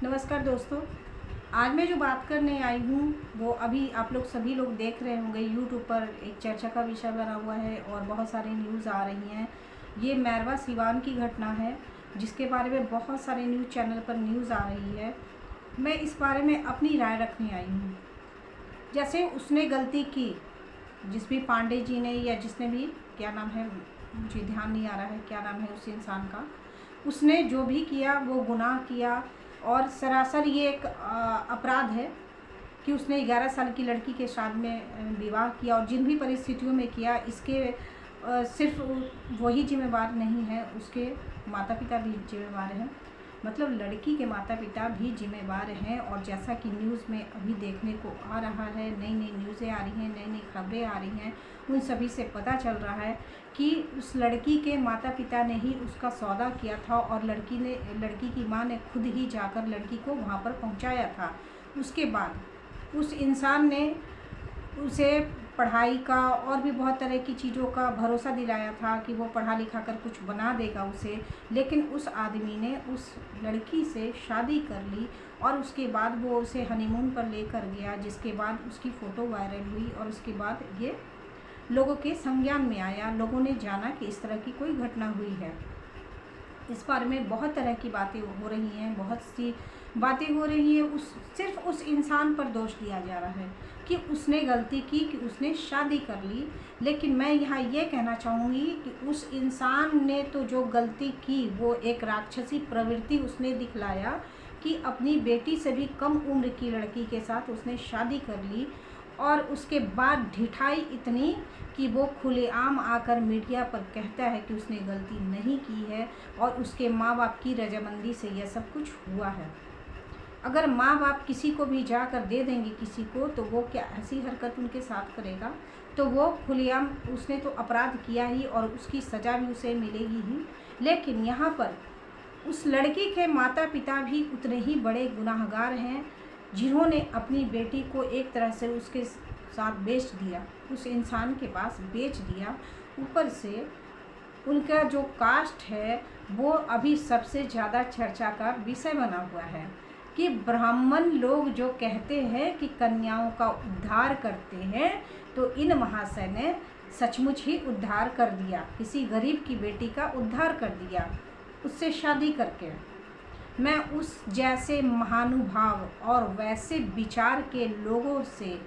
नमस्कार दोस्तों। आज मैं जो बात करने आई हूँ वो अभी आप लोग सभी लोग देख रहे होंगे यूट्यूब पर एक चर्चा का विषय बना हुआ है और बहुत सारे न्यूज़ आ रही हैं। ये मैरवा सिवान की घटना है जिसके बारे में बहुत सारे न्यूज़ चैनल पर न्यूज़ आ रही है। मैं इस बारे में अपनी राय रखने आई हूँ। जैसे उसने गलती की, जिस भी पांडे जी ने या जिसने भी, क्या नाम है मुझे ध्यान नहीं आ रहा है क्या नाम है उस इंसान का, उसने जो भी किया वो गुनाह किया और सरासर ये एक अपराध है कि उसने 11 साल की लड़की के साथ में विवाह किया और जिन भी परिस्थितियों में किया इसके सिर्फ वही जिम्मेवार नहीं है, उसके माता पिता भी जिम्मेवार हैं। मतलब लड़की के माता पिता भी जिम्मेवार हैं। और जैसा कि न्यूज़ में अभी देखने को आ रहा है, नई नई न्यूज़ें आ रही हैं, नई नई खबरें आ रही हैं, उन सभी से पता चल रहा है कि उस लड़की के माता पिता ने ही उसका सौदा किया था और लड़की की माँ ने खुद ही जाकर लड़की को वहाँ पर पहुँचाया था। उसके बाद उस इंसान ने उसे पढ़ाई का और भी बहुत तरह की चीज़ों का भरोसा दिलाया था कि वो पढ़ा लिखा कर कुछ बना देगा उसे, लेकिन उस आदमी ने उस लड़की से शादी कर ली और उसके बाद वो उसे हनीमून पर लेकर गया, जिसके बाद उसकी फ़ोटो वायरल हुई और उसके बाद ये लोगों के संज्ञान में आया। लोगों ने जाना कि इस तरह की कोई घटना हुई है। इस बारे में बहुत तरह की बातें हो रही हैं, बहुत सी बातें हो रही हैं। सिर्फ उस इंसान पर दोष दिया जा रहा है कि उसने गलती की, कि उसने शादी कर ली। लेकिन मैं यहाँ ये कहना चाहूँगी कि उस इंसान ने तो जो गलती की वो एक राक्षसी प्रवृत्ति उसने दिखलाया कि अपनी बेटी से भी कम उम्र की लड़की के साथ उसने शादी कर ली और उसके बाद ढिठाई इतनी कि वो खुलेआम आकर मीडिया पर कहता है कि उसने गलती नहीं की है और उसके माँ बाप की रजामंदी से यह सब कुछ हुआ है। अगर माँ बाप किसी को भी जाकर दे देंगे किसी को, तो वो क्या ऐसी हरकत उनके साथ करेगा? तो वो खुलेआम, उसने तो अपराध किया ही और उसकी सज़ा भी उसे मिलेगी ही। लेकिन यहाँ पर उस लड़की के माता पिता भी उतने ही बड़े गुनाहगार हैं जिन्होंने अपनी बेटी को एक तरह से उसके साथ बेच दिया, उस इंसान के पास बेच दिया। ऊपर से उनका जो कास्ट है वो अभी सबसे ज़्यादा चर्चा का विषय बना हुआ है कि ब्राह्मण लोग जो कहते हैं कि कन्याओं का उद्धार करते हैं, तो इन महाशय ने सचमुच ही उद्धार कर दिया, किसी गरीब की बेटी का उद्धार कर दिया उससे शादी करके। मैं उस जैसे महानुभाव और वैसे विचार के लोगों से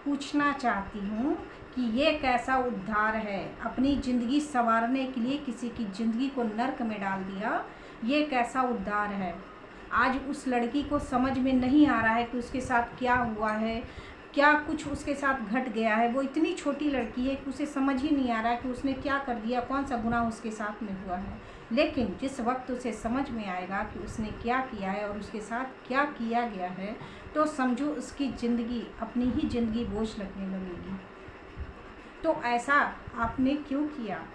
पूछना चाहती हूँ कि ये कैसा उद्धार है? अपनी ज़िंदगी संवारने के लिए किसी की ज़िंदगी को नर्क में डाल दिया, ये कैसा उद्धार है? आज उस लड़की को समझ में नहीं आ रहा है कि उसके साथ क्या हुआ है, क्या कुछ उसके साथ घट गया है। वो इतनी छोटी लड़की है कि उसे समझ ही नहीं आ रहा है कि उसने क्या कर दिया, कौन सा गुनाह उसके साथ में हुआ है। लेकिन जिस वक्त उसे समझ में आएगा कि उसने क्या किया है और उसके साथ क्या किया गया है, तो समझो उसकी ज़िंदगी, अपनी ही ज़िंदगी बोझ लगने लगेगी। तो ऐसा आपने क्यों किया?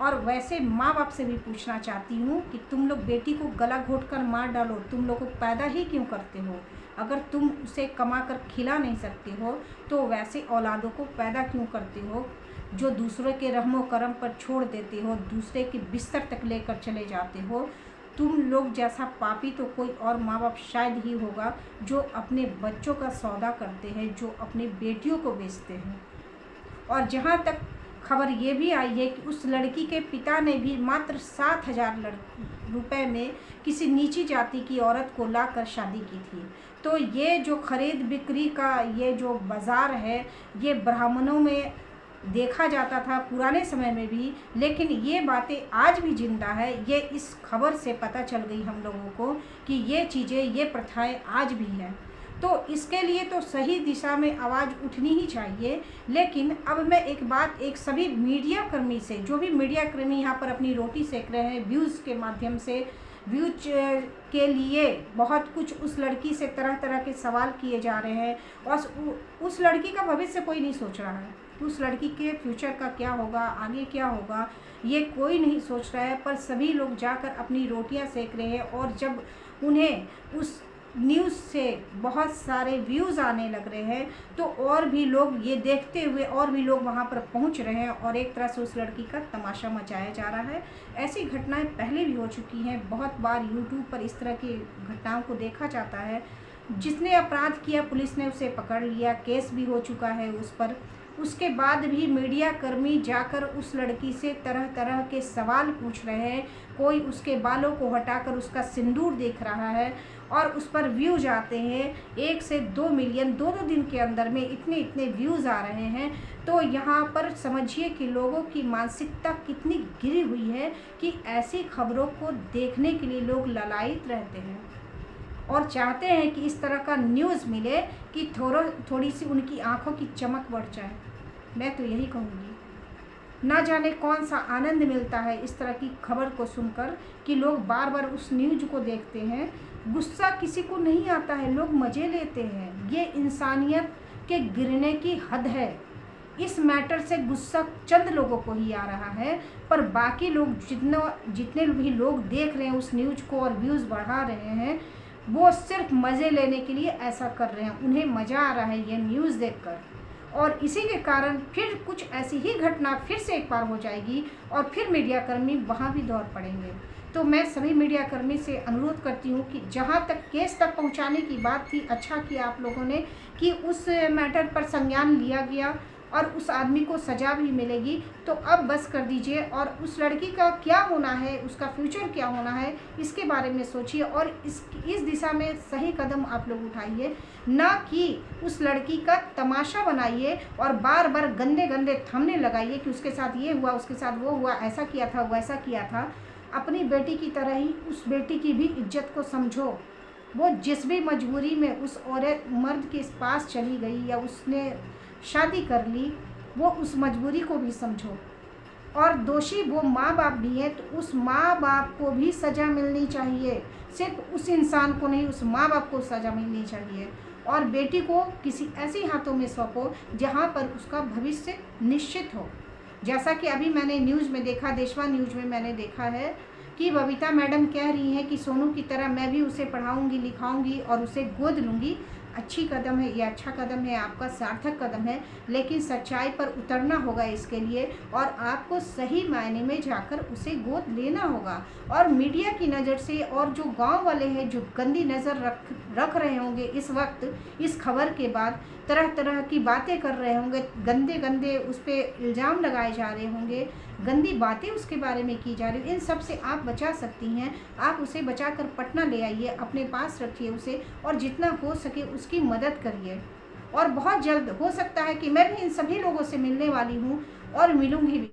और वैसे माँ बाप से भी पूछना चाहती हूँ कि तुम लोग बेटी को गला घोट कर मार डालो, तुम लोग को पैदा ही क्यों करते हो? अगर तुम उसे कमा कर खिला नहीं सकते हो तो वैसे औलादों को पैदा क्यों करते हो जो दूसरों के रहमो करम पर छोड़ देते हो, दूसरे के बिस्तर तक लेकर चले जाते हो? तुम लोग जैसा पापी तो कोई और माँ बाप शायद ही होगा जो अपने बच्चों का सौदा करते हैं, जो अपनी बेटियों को बेचते हैं। और जहाँ तक खबर ये भी आई है कि उस लड़की के पिता ने भी मात्र 7,000 रुपए में किसी नीची जाति की औरत को लाकर शादी की थी। तो ये जो खरीद बिक्री का ये जो बाज़ार है, ये ब्राह्मणों में देखा जाता था पुराने समय में भी, लेकिन ये बातें आज भी जिंदा है। ये इस खबर से पता चल गई हम लोगों को कि ये चीज़ें, ये प्रथाएं आज भी हैं। तो इसके लिए तो सही दिशा में आवाज़ उठनी ही चाहिए। लेकिन अब मैं एक सभी मीडिया कर्मी से, जो भी मीडिया कर्मी यहाँ पर अपनी रोटी सेक रहे हैं व्यूज़ के माध्यम से, व्यूज के लिए बहुत कुछ उस लड़की से तरह तरह के सवाल किए जा रहे हैं और उस लड़की का भविष्य कोई नहीं सोच रहा है। उस लड़की के फ्यूचर का क्या होगा, आगे क्या होगा, ये कोई नहीं सोच रहा है। पर सभी लोग जाकर अपनी रोटियां सेक रहे हैं और जब उन्हें उस न्यूज़ से बहुत सारे व्यूज़ आने लग रहे हैं, तो और भी लोग ये देखते हुए और भी लोग वहाँ पर पहुँच रहे हैं और एक तरह से उस लड़की का तमाशा मचाया जा रहा है। ऐसी घटनाएं पहले भी हो चुकी हैं, बहुत बार यूट्यूब पर इस तरह की घटनाओं को देखा जाता है। जिसने अपराध किया पुलिस ने उसे पकड़ लिया, केस भी हो चुका है उस पर। उसके बाद भी मीडिया कर्मी जाकर उस लड़की से तरह तरह के सवाल पूछ रहे हैं। कोई उसके बालों को हटाकर उसका सिंदूर देख रहा है और उस पर व्यूज आते हैं 1 से 2 मिलियन, 2-2 दिन के अंदर में इतने इतने व्यूज़ आ रहे हैं। तो यहाँ पर समझिए कि लोगों की मानसिकता कितनी गिरी हुई है कि ऐसी खबरों को देखने के लिए लोग ललायित रहते हैं और चाहते हैं कि इस तरह का न्यूज़ मिले कि थोड़ी सी उनकी आंखों की चमक बढ़ जाए। मैं तो यही कहूँगी, ना जाने कौन सा आनंद मिलता है इस तरह की खबर को सुनकर कि लोग बार बार उस न्यूज़ को देखते हैं। गुस्सा किसी को नहीं आता है, लोग मज़े लेते हैं। ये इंसानियत के गिरने की हद है। इस मैटर से गुस्सा चंद लोगों को ही आ रहा है, पर बाकी लोग जितने भी लोग देख रहे हैं उस न्यूज़ को और व्यूज़ बढ़ा रहे हैं, वो सिर्फ मज़े लेने के लिए ऐसा कर रहे हैं। उन्हें मज़ा आ रहा है ये न्यूज़ देखकर, और इसी के कारण फिर कुछ ऐसी ही घटना फिर से एक बार हो जाएगी और फिर मीडियाकर्मी वहाँ भी दौड़ पड़ेंगे। तो मैं सभी मीडियाकर्मी से अनुरोध करती हूँ कि जहाँ तक केस तक पहुँचाने की बात थी, अच्छा किया आप लोगों ने कि उस मैटर पर संज्ञान लिया गया और उस आदमी को सज़ा भी मिलेगी। तो अब बस कर दीजिए और उस लड़की का क्या होना है, उसका फ्यूचर क्या होना है, इसके बारे में सोचिए और इस दिशा में सही कदम आप लोग उठाइए, ना कि उस लड़की का तमाशा बनाइए और बार बार गंदे गंदे थंबनेल लगाइए कि उसके साथ ये हुआ, उसके साथ वो हुआ, ऐसा किया था, वैसा किया था। अपनी बेटी की तरह ही उस बेटी की भी इज्जत को समझो। वो जिस भी मजबूरी में उस औरत मर्द के पास चली गई या उसने शादी कर ली, वो उस मजबूरी को भी समझो। और दोषी वो माँ बाप भी है, तो उस माँ बाप को भी सज़ा मिलनी चाहिए। सिर्फ उस इंसान को नहीं, उस माँ बाप को सज़ा मिलनी चाहिए। और बेटी को किसी ऐसी हाथों में सौंपो जहाँ पर उसका भविष्य निश्चित हो। जैसा कि अभी मैंने न्यूज़ में देखा, देशवा न्यूज़ में मैंने देखा है कि बबीता मैडम कह रही हैं कि सोनू की तरह मैं भी उसे पढ़ाऊंगी, लिखाऊंगी और उसे गोद लूँगी। अच्छी कदम है, ये अच्छा कदम है, आपका सार्थक कदम है, लेकिन सच्चाई पर उतरना होगा इसके लिए और आपको सही मायने में जाकर उसे गोद लेना होगा। और मीडिया की नज़र से और जो गांव वाले हैं जो गंदी नज़र रख रहे होंगे इस वक्त इस खबर के बाद, तरह तरह की बातें कर रहे होंगे, गंदे गंदे उस पर इल्ज़ाम लगाए जा रहे होंगे, गंदी बातें उसके बारे में की जा रही, इन सब से आप बचा सकती हैं। आप उसे बचाकर पटना ले आइए, अपने पास रखिए उसे और जितना हो सके उसकी मदद करिए। और बहुत जल्द हो सकता है कि मैं भी इन सभी लोगों से मिलने वाली हूँ और मिलूँगी भी।